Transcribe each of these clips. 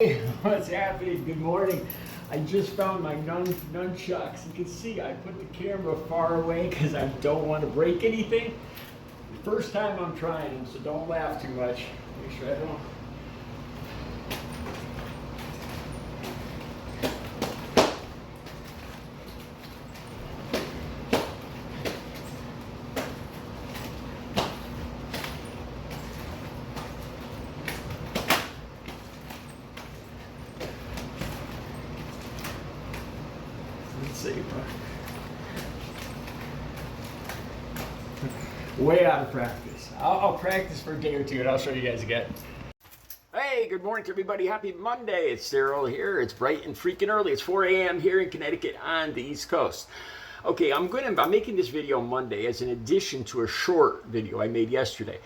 Hey, what's happening? Good morning. I just found my nunchucks. You can see I put the camera far away because I don't want to break anything. First time I'm trying them, so don't laugh too much. Make sure I don't. Let's see. Way out of practice. I'll practice for a day or two and I'll show you guys again. Hey, good morning to everybody. Happy Monday. It's Daryl here. It's bright and freaking early. It's 4 a.m. here in Connecticut on the East Coast. Okay, I'm making this video Monday as an addition to a short video I made yesterday.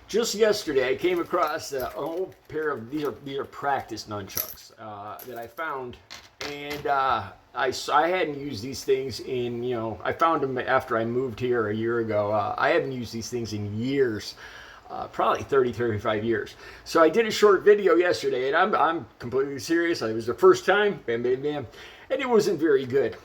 Just yesterday, I came across an old pair of these are practice nunchucks that I found, and I hadn't used these things in, I found them after I moved here a year ago. I haven't used these things in years. Probably 35 years. So I did a short video yesterday, and I'm completely serious. It was the first time, bam, bam, bam, and it wasn't very good.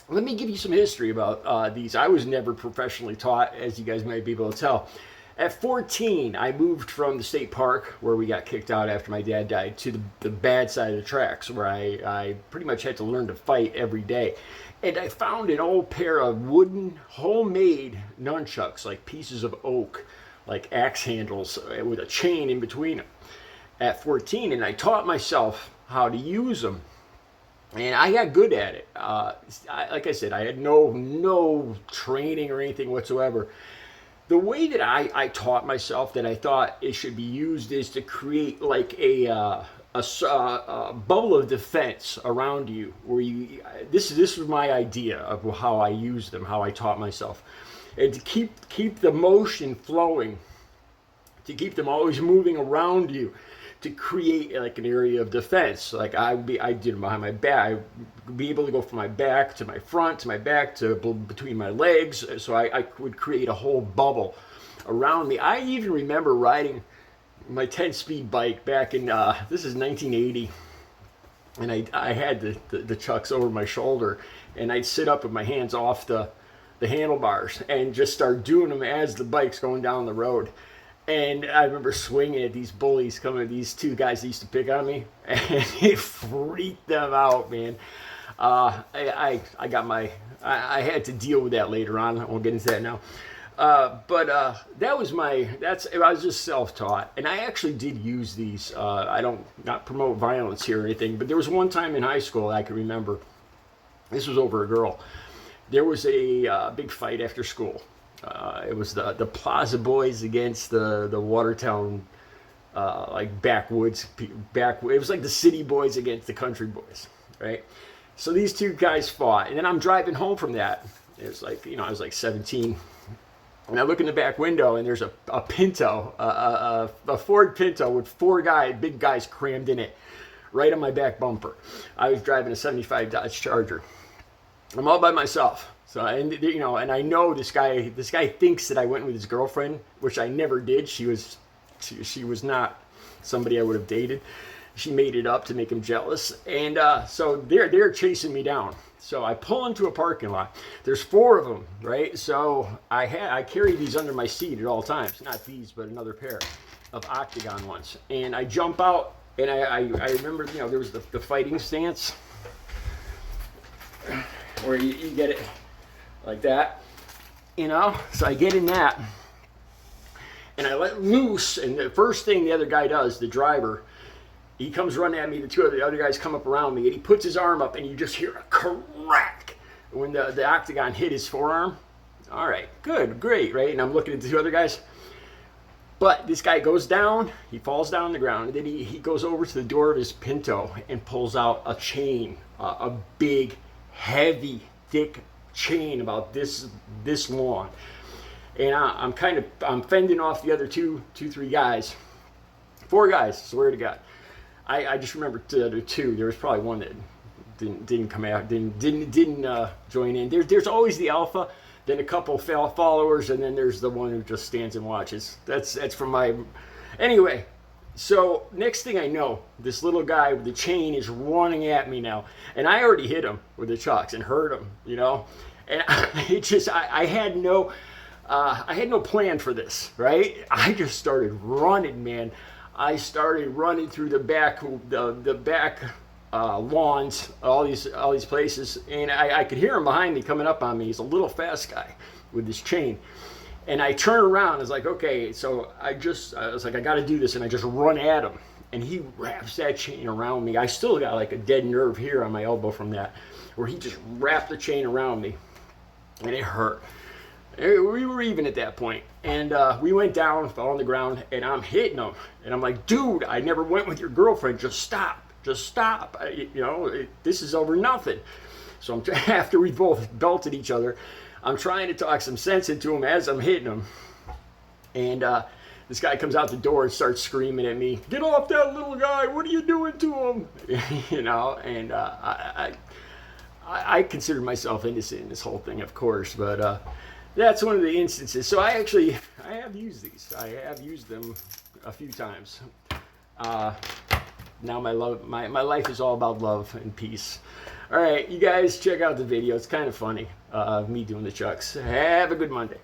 Let me give you some history about these. I was never professionally taught, as you guys might be able to tell. At 14, I moved from the state park, where we got kicked out after my dad died, to the bad side of the tracks, where I pretty much had to learn to fight every day. And I found an old pair of wooden, homemade nunchucks, like pieces of oak, like axe handles with a chain in between them at 14, and I taught myself how to use them, and I got good at it. Like I said, I had no training or anything whatsoever. The way that I taught myself that I thought it should be used is to create like a bubble of defense around you, where this was my idea of how I used them, how I taught myself. And to keep the motion flowing, to keep them always moving around you, to create like an area of defense. Like I did it behind my back. I'd be able to go from my back to my front to my back to between my legs. So I would create a whole bubble around me. I even remember riding my 10-speed bike back in this is 1980, and I had the chucks over my shoulder, and I'd sit up with my hands off the handlebars and just start doing them as the bike's going down the road. And I remember swinging at these bullies coming, these two guys that used to pick on me, and it freaked them out, man. I had to deal with that later on. I won't get into that now. But that was I was just self-taught, and I actually did use these. I don't not promote violence here or anything, but there was one time in high school I can remember. This was over a girl. There was a big fight after school. It was the Plaza boys against the Watertown, like backwoods. It was like the city boys against the country boys, right? So these two guys fought, and then I'm driving home from that. It was like, I was like 17, and I look in the back window, and there's a Pinto, a Ford Pinto with big guys crammed in it, right on my back bumper. I was driving a 75 Dodge Charger. I'm all by myself. So, and I know this guy thinks that I went with his girlfriend, which I never did. She was not somebody I would have dated. She made it up to make him jealous. And so they're chasing me down. So I pull into a parking lot. There's 4 of them, right? So I carry these under my seat at all times. Not these, but another pair of octagon ones. And I jump out, and I remember, there was the fighting stance, where you get it like that, so I get in that, and I let loose, and the first thing the other guy does, the driver, he comes running at me. The 2 other guys come up around me, and he puts his arm up, and you just hear a crack when the octagon hit his forearm. All right, good, great, right? And I'm looking at the 2 other guys, but this guy goes down, he falls down on the ground, and then he goes over to the door of his Pinto and pulls out a chain, a big, heavy, thick chain about this long, and I'm fending off the other 3 guys, 4 guys. Swear to God, I just remember the other 2. There was probably one that didn't come out, didn't join in. There's always the alpha, then a couple followers, and then there's the one who just stands and watches. That's from my. Anyway, So next thing I know, this little guy with the chain is running at me now, and I already hit him with the chucks and hurt him, you know, and I had no plan for this, right? I just started running, man. I started running through the back lawns, all these places, and I could hear him behind me coming up on me. He's a little fast guy with this chain. And I turn around, it's like, okay, so I was like, I got to do this, and I just run at him, and he wraps that chain around me. I still got like a dead nerve here on my elbow from that, where he just wrapped the chain around me, and it hurt. We were even at that point, and we went down, fell on the ground, and I'm hitting him, and I'm like, dude, I never went with your girlfriend. Just stop, this is over nothing. So after we both belted each other, I'm trying to talk some sense into him as I'm hitting him. And this guy comes out the door and starts screaming at me, "Get off that little guy, what are you doing to him?" You know, and I consider myself innocent in this whole thing, of course, but that's one of the instances. So I have used these. I have used them a few times. Now my life is all about love and peace. All right, you guys check out the video. It's kind of funny, me doing the chucks. Have a good Monday.